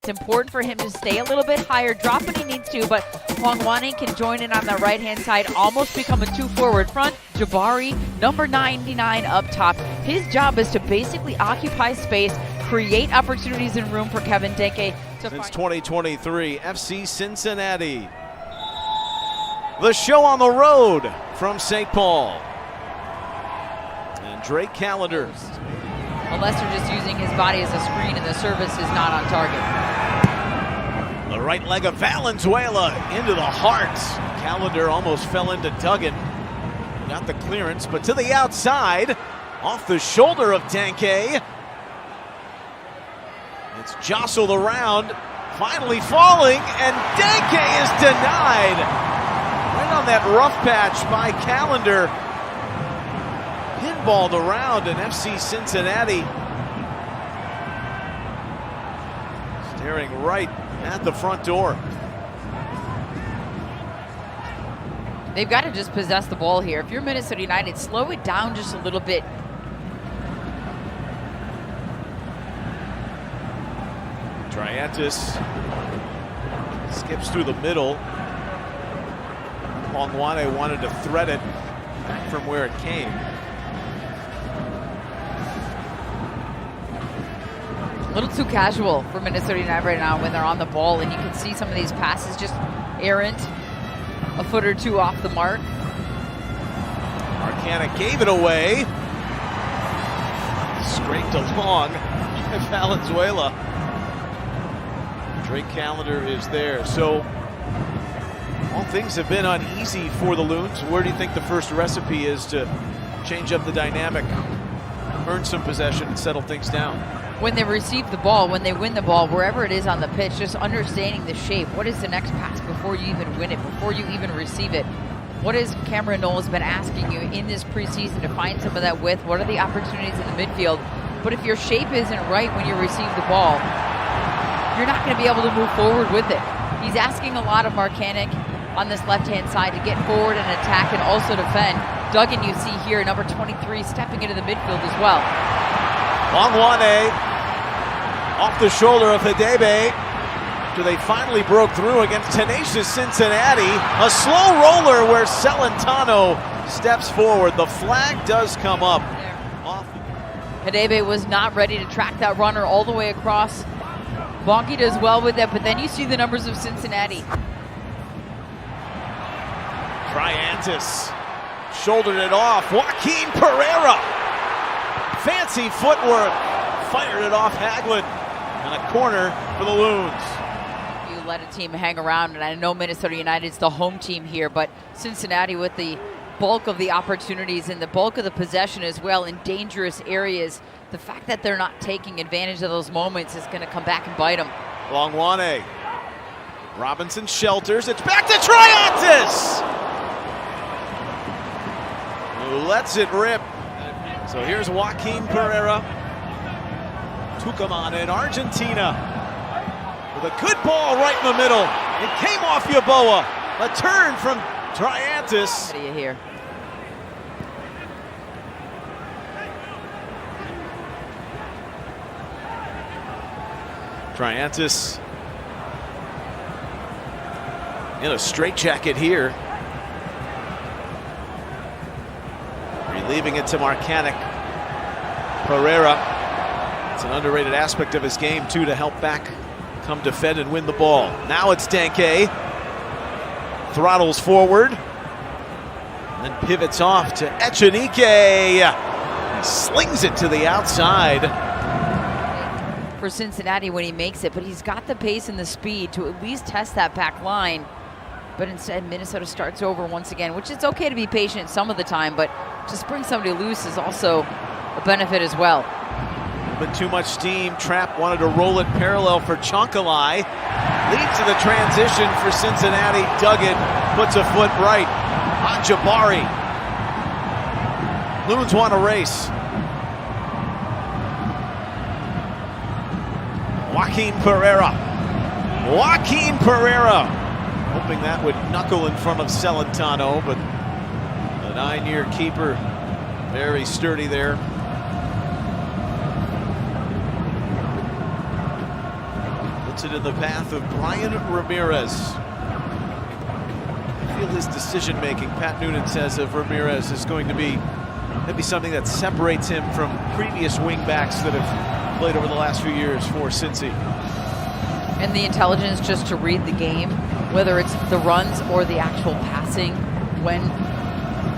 It's important for him to stay a little bit higher, drop when he needs to, but Hwangwane can join in on the right-hand side, almost become a 2-forward front. Jabari, number 99 up top. His job is to basically occupy space, create opportunities and room for Kevin Denke. Since 2023, FC Cincinnati. The show on the road from St. Paul. And Drake Callender. Unless they're just using his body as a screen and the service is not on target. The right leg of Valenzuela into the heart. Callender almost fell into Duggan. Got the clearance, but to the outside. Off the shoulder of Denke. It's jostled around. Finally falling, and Denke is denied. Right on that rough patch by Callender. Pinballed around, and FC Cincinnati staring right at the front door. They've got to just possess the ball here. If you're Minnesota United, slow it down just a little bit. Triantis skips through the middle. Hwangwane wanted to thread it back from where it came. A little too casual for Minnesota United right now when they're on the ball, and you can see some of these passes just errant, a foot or two off the mark. Marcanic gave it away. Scraped along by Valenzuela. Drake Callender is there. So all things have been uneasy for the Loons. Where do you think the first recipe is to change up the dynamic, earn some possession, and settle things down? When they receive the ball, when they win the ball, wherever it is on the pitch, just understanding the shape. What is the next pass before you even win it, before you even receive it? What has Cameron Knowles been asking you in this preseason to find some of that width? What are the opportunities in the midfield? But if your shape isn't right when you receive the ball, you're not going to be able to move forward with it. He's asking a lot of Marcanic on this left-hand side to get forward and attack and also defend. Duggan, you see here, number 23, stepping into the midfield as well. Hwangwane off the shoulder of Hidebe. After they finally broke through against tenacious Cincinnati. A slow roller where Celentano steps forward. The flag does come up. Hidebe was not ready to track that runner all the way across. Bonky does well with it, but then you see the numbers of Cincinnati. Triantis shouldered it off. Joaquin Pereira. Fancy footwork. Fired it off Haglund. And a corner for the Loons. You let a team hang around, and I know Minnesota United's the home team here, but Cincinnati with the bulk of the opportunities and the bulk of the possession as well in dangerous areas. The fact that they're not taking advantage of those moments is going to come back and bite them. Hwangwane. Robinson shelters. It's back to Triantis, who lets it rip. So here's Joaquin Pereira. Tucumán in Argentina with a good ball right in the middle. It came off Yeboah. A turn from Triantis. What do you hear? Triantis in a straitjacket here. Relieving it to Marcanic. Pereira. It's an underrated aspect of his game, too, to help back come defend and win the ball. Now it's Denke. Throttles forward. And then pivots off to Echenique. He slings it to the outside. For Cincinnati when he makes it, but he's got the pace and the speed to at least test that back line. But instead, Minnesota starts over once again, which it's okay to be patient some of the time, but to spring somebody loose is also a benefit as well. But too much steam. Trapp wanted to roll it parallel for Chonkalai. Leads to the transition for Cincinnati. Duggan puts a foot right on Jabari. Loons want a race. Joaquin Pereira. Joaquin Pereira. Hoping that would knuckle in front of Celentano, but the 9-year keeper very sturdy there. puts it in the path of Brian Ramirez. I feel his decision-making, Pat Noonan says, of Ramirez is going to be maybe something that separates him from previous wingbacks that have played over the last few years for Cincy. And the intelligence just to read the game, whether it's the runs or the actual passing. When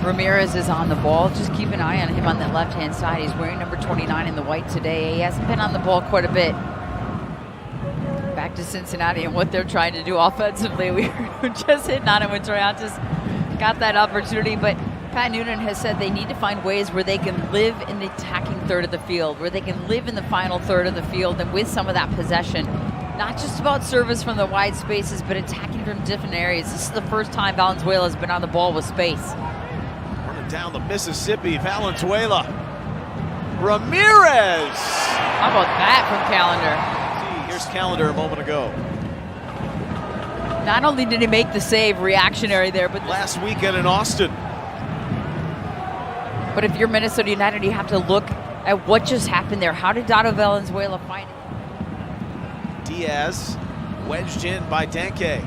Ramirez is on the ball, just keep an eye on him on that left-hand side. He's wearing number 29 in the white today. He hasn't been on the ball quite a bit. Back to Cincinnati and what they're trying to do offensively. We were just hitting on it when Troyantis got that opportunity, but Pat Noonan has said they need to find ways where they can live in the attacking third of the field, where they can live in the final third of the field, and with some of that possession, not just about service from the wide spaces, but attacking from different areas. This is the first time Valenzuela has been on the ball with space. Running down the Mississippi, Valenzuela. Ramirez! How about that from Callender? Here's Callender a moment ago. Not only did he make the save, reactionary there, but last weekend in Austin. But if you're Minnesota United, you have to look at what just happened there. How did Dado Valenzuela find it? Diaz wedged in by Danke.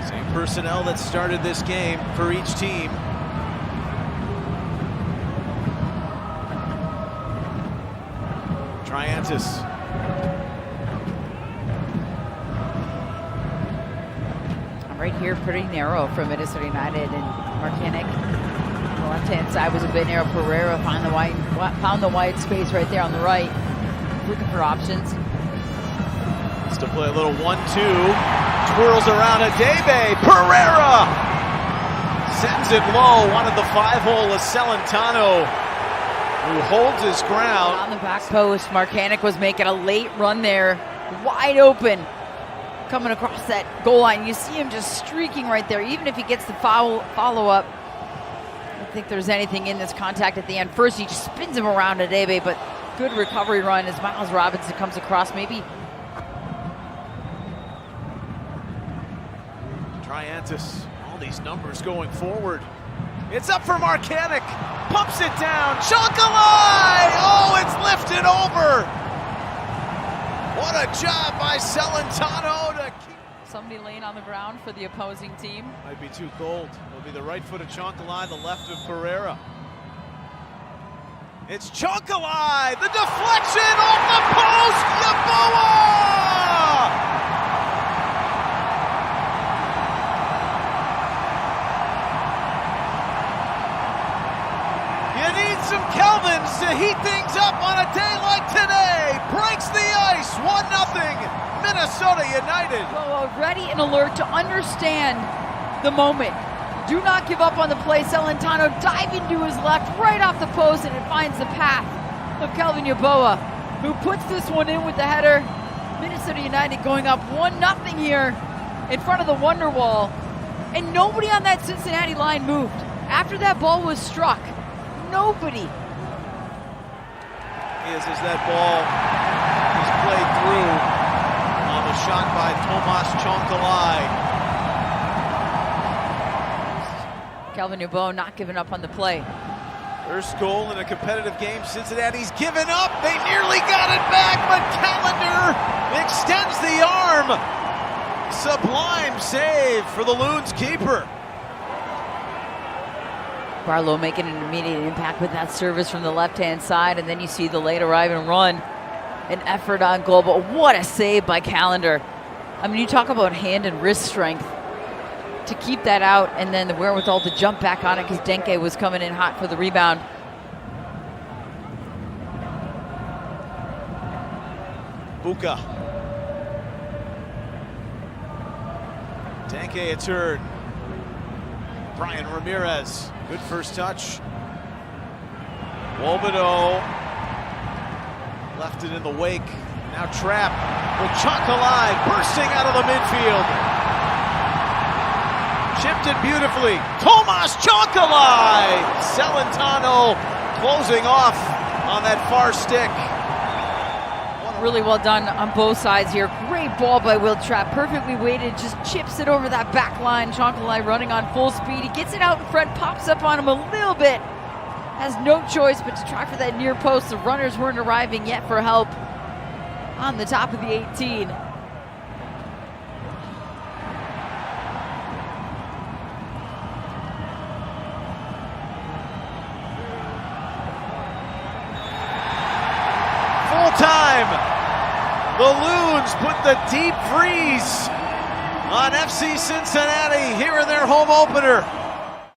Same personnel that started this game for each team. Troyantis. I'm right here, pretty narrow for Minnesota United, and Marcanic on the left-hand side was a bit narrow. Pereira found the wide space right there on the right, looking for options. Wants to play a little 1-2, twirls around Adebe. Pereira sends it low. One of the 5-hole is Celentano, who holds his ground. On the back post, Marcanic was making a late run there, wide open, coming across that goal line. You see him just streaking right there. Even if he gets the follow-up, I don't think there's anything in this contact at the end. First, he just spins him around Adebe, but good recovery run as Miles Robinson comes across. Maybe Troyantis, all these numbers going forward. It's up for Marcanic, pumps it down, Chonkalai! Oh, it's lifted over! What a job by Celentano to keep... Somebody laying on the ground for the opposing team. Might be too cold. It'll be the right foot of Chonkalai, the left of Pereira. It's Chonkalai, the deflection off the post, Yeboah! Some Kelvins to heat things up on a day like today. Breaks the ice, 1-0, Minnesota United. So ready and alert to understand the moment. Do not give up on the play. Celentano diving to his left, right off the post, and it finds the path of Kelvin Yeboah, who puts this one in with the header. Minnesota United going up 1-0 here in front of the Wonder Wall. And nobody on that Cincinnati line moved. After that ball was struck, nobody. As that ball is played through on the shot by Tomas Chonkalai. Kelvin Yeboah not giving up on the play. First goal in a competitive game. Cincinnati's given up. They nearly got it back, but Callender extends the arm. Sublime save for the Loons keeper. Barlow making an immediate impact with that service from the left-hand side, and then you see the late arriving run. An effort on goal, but what a save by Callender. I mean, you talk about hand and wrist strength to keep that out, and then the wherewithal to jump back on it because Denke was coming in hot for the rebound. Buka. Denke a turn. Brian Ramirez. Good first touch. Wobodo left it in the wake. Now trapped with Chonkalai bursting out of the midfield. Chipped it beautifully. Tomas Chonkalai! Celentano closing off on that far stick. Really well done on both sides here. Great ball by Will Trapp. Perfectly weighted, just chips it over that back line. Chonkalai running on full speed. He gets it out in front, pops up on him a little bit. has no choice but to try for that near post. The runners weren't arriving yet for help on the top of the 18. Full time. The Loons put the deep freeze on FC Cincinnati here in their home opener.